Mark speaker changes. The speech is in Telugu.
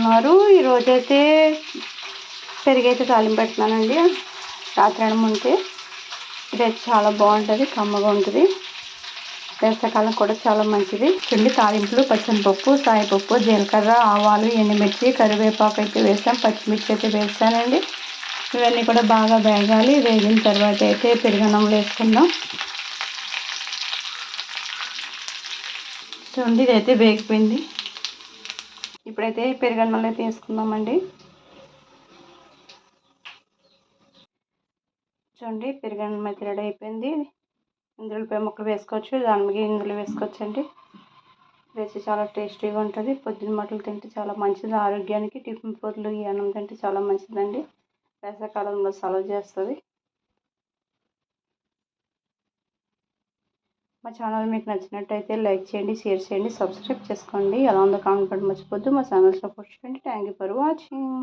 Speaker 1: చేస్తున్నారు? ఈరోజైతే పెరుగైతే తాలింపు పెడుతున్నానండి. రాత్రి అన్నం ఉంటే ఇదైతే చాలా బాగుంటుంది, కమ్మగా ఉంటుంది. వేసవికాలం కూడా చాలా మంచిది. చుండి తాలింపులు పచ్చనిపప్పు, సాయిపప్పు, జీలకర్ర, ఆవాలు, ఎండుమిర్చి, కరివేపాకు అయితే వేసాం. పచ్చిమిర్చి అయితే వేస్తానండి. ఇవన్నీ కూడా బాగా వేగాలి. వేగిన తర్వాత అయితే పెరుగన్నంలో వేసుకుందాం. చూడండి ఇదైతే వేగిపోయింది. ఇప్పుడైతే పెరుగన్నంలో అయితే వేసుకుందామండి. చూడండి పెరుగన్నం అయితే రెడీ అయిపోయింది. ఇందులో ముక్కలు వేసుకోవచ్చు, దానికి ఇందులో వేసుకోవచ్చు అండి. వేసి చాలా టేస్టీగా ఉంటుంది. పొద్దున్న మటలు తింటే చాలా మంచిది ఆరోగ్యానికి. టిఫిన్ పొద్దులు ఈ అన్నం తింటే చాలా మంచిదండి. వేసవికాలంలో సలవ చేస్తుంది. మా ఛానల్ మీకు నచ్చినట్టయితే లైక్ చేయండి, షేర్ చేయండి, సబ్స్క్రైబ్ చేసుకోండి. ఎలా ఉందో కామెంట్ పెట్టడం మర్చిపోద్దు. మా ఛానల్ సపోర్ట్ చేయండి. Thank you for watching.